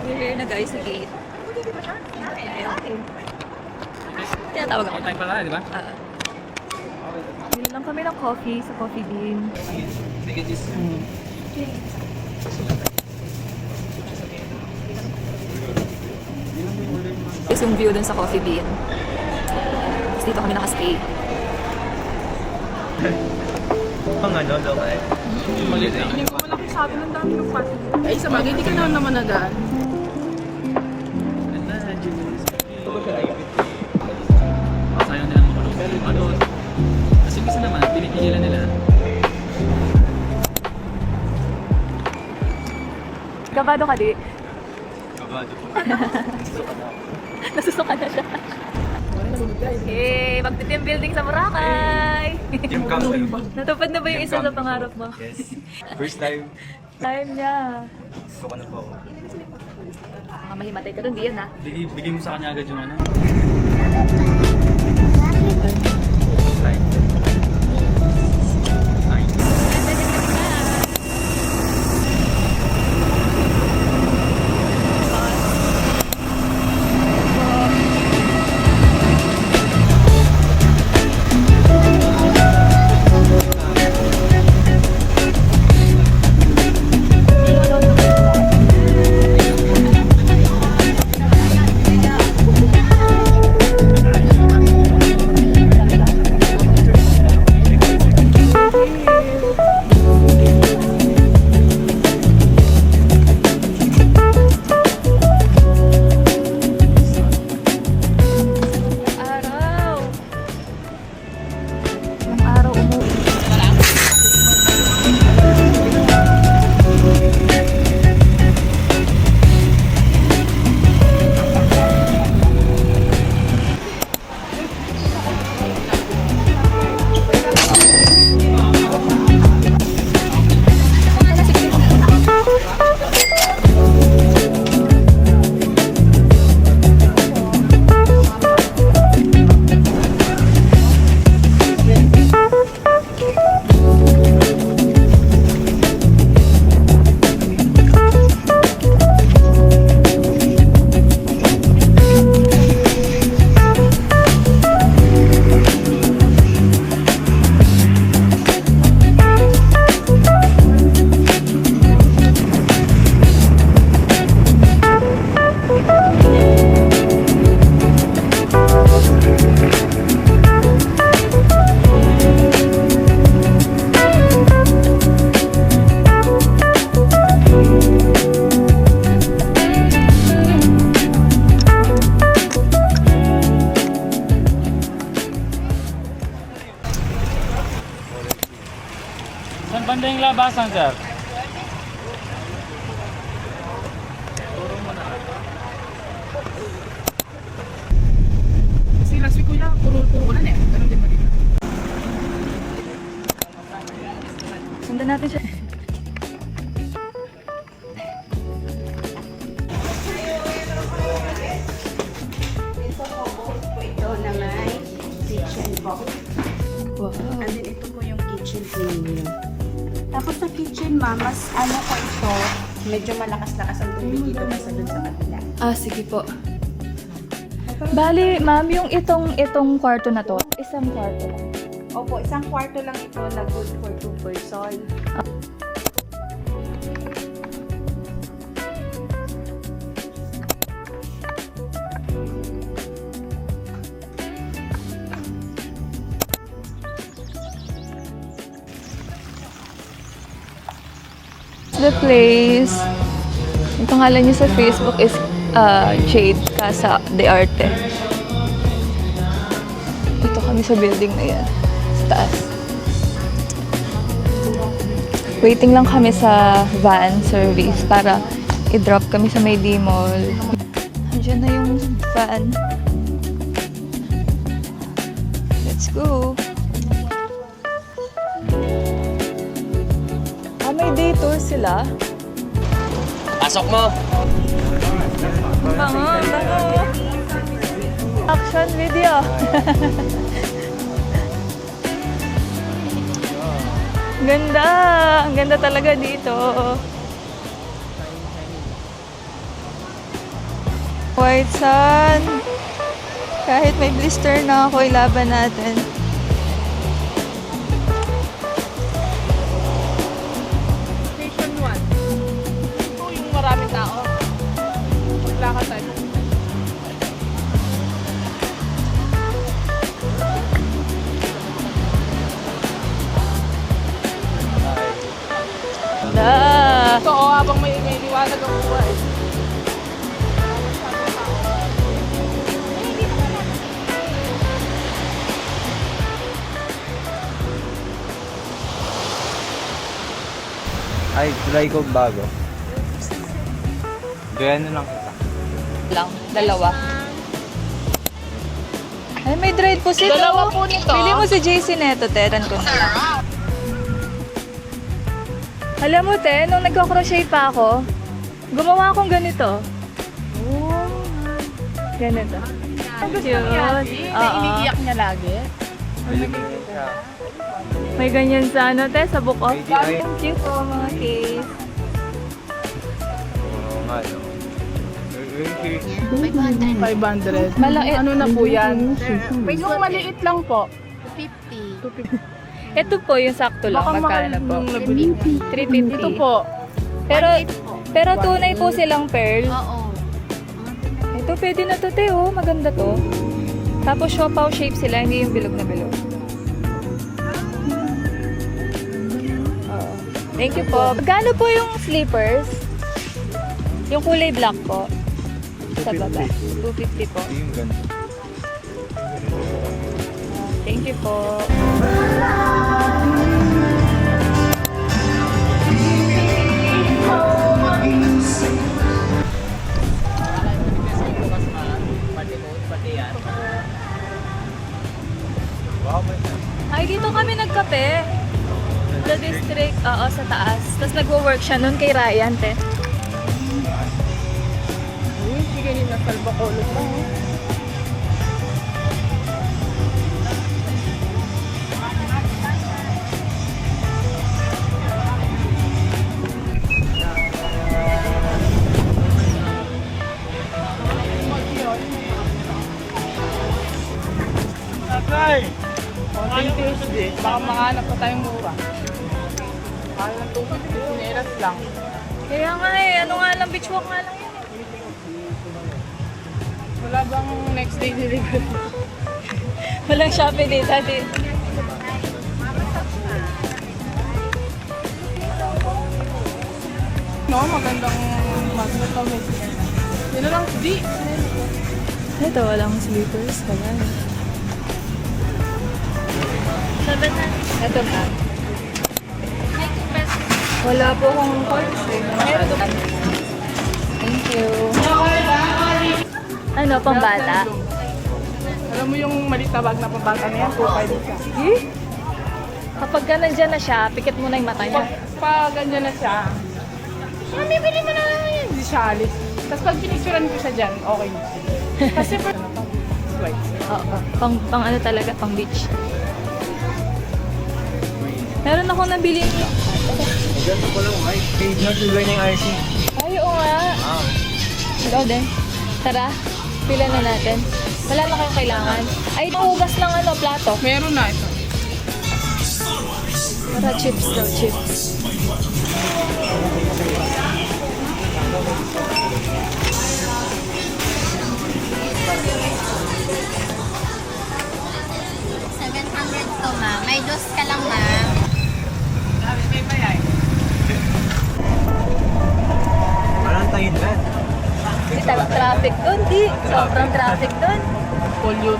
We're here na guys sa gate. Tinatawag ako. Time pala, di ba? Bili lang kami ng coffee sa Coffee Bean. Tapos yung view dun sa Coffee Bean. Tapos dito kami nakastay. Pang ano daw eh. Malit lang. Hindi ko malaki sa atin, ang dami ng party. Ay, sa bagay, hindi ka naman nagaan. Sayang nila mga ano. Kasi bisa naman, pinipigilan nila. Kabado ka di? Kabado po. Nasusuka na siya. Yay! Magti-team building sa Boracay! Team council. Natupad na ba yung isa sa pangarap mo? Yes. First time. Time niya. Gusto ko na po. Mahimatay ka dun, di yan ha? Bigay mo sa kanya agad yung ano. Saan banda yung labasan, sir? Si last week ko lang, puro na eh. Ganun din ba dito? Sundan natin siya. Ito naman, kitchen box. Wow. And then ito po yung kitchen ninyo. Tapos sa kitchen, mas ano ko ito, medyo malakas-lakas ang tubig dito kasi dun sa kabila. Sige po. Bali, ma'am, yung itong kwarto na to, isang kwarto lang. Opo, isang kwarto lang ito na good for 2 person. The place, yung pangalan niya sa Facebook is Jade Casa de Arte. Dito kami sa building na yan, sa taas. Waiting lang kami sa van service para i-drop kami sa Mayday Mall. Andiyan na yung van. Let's go! May day tour sila. Pasok mo! Bango, bango. Action video. Ganda! Ang ganda talaga dito. White sun. Kahit may blister na ako, ilaban natin. Station 1. Ito yung maraming tao. Maglakad tayo. Ganda! Ito, habang may liwanag ang buhay. Ay, try ko bago. Gaya na lang kita. Lang, dalawa. Ay, may dried po sito. Dalawa po nito. Pili mo si JC neto, teran ko na lang. Alam mo, te, nung nagko-crochet pa ako, gumawa akong ganito. Oh, ganito. Gusto niya, na iniiyak niya lagi. May ganyan sa ano, te, sa book of. Ay. Thank you po, mga case. Oo nga, no? 500. Malaki. Ano na po yan? Yung maliit lang po. 50. Ito po, yung sakto lang. Baka mahal Magkano po? nung nabili. 350. Ito po. Pero tunay po silang pearl. Oo. Ito, pwede na to, te, oh. Maganda to. Tapos siopaw shape sila, hindi yung bilog na bilog. Oo. Thank you po. Magkano po yung slippers? Yung kulay black po. Sa baba. 250 po. Yung ganun. Thank you po. Wow, may Ay, dito kami nagkape. The district, oo, sa taas. Tapos nagwo-work siya nun kay Ryan, te. Uy, sige rin na salbacolog lang. Konting Tuesday, baka makahanap pa tayong mura. Mahal ng 250, sinelas lang. Kaya nga eh, ano nga lang, beach walk nga lang yun. Wala bang next day delivery? Walang Shopee dito, din. No, magandang magnet na may. Yun na lang, di. Ito, walang slippers. Wala. 700. Ito na. Wala po akong coins eh. Meron doon. Thank you. Ano, pambata? Alam mo yung maliit na bag na pambata na yan, 2.5 siya. Eh? Kapag ka nandyan na siya, pikit mo na yung mata niya. Pag ganyan na siya, bibili mo na lang yan. Hindi siya alis. Tapos pag pinicturean ko siya dyan, okay na siya. Kasi for white. Oo. Pang ano talaga, pang beach. Meron ako nabili. Ganito ko lang, ay. Page na sila yung RC. Ay, oo nga. Ah. Ikaw din. Tara, pila na natin. Wala na kayong kailangan. Ay, hugas ng ano, plato. Meron na ito. Para chips daw, chips. To, ma. May dos ka lang, ma. Walang tayo na. Traffic doon, di. Sobrang traffic doon. Polio.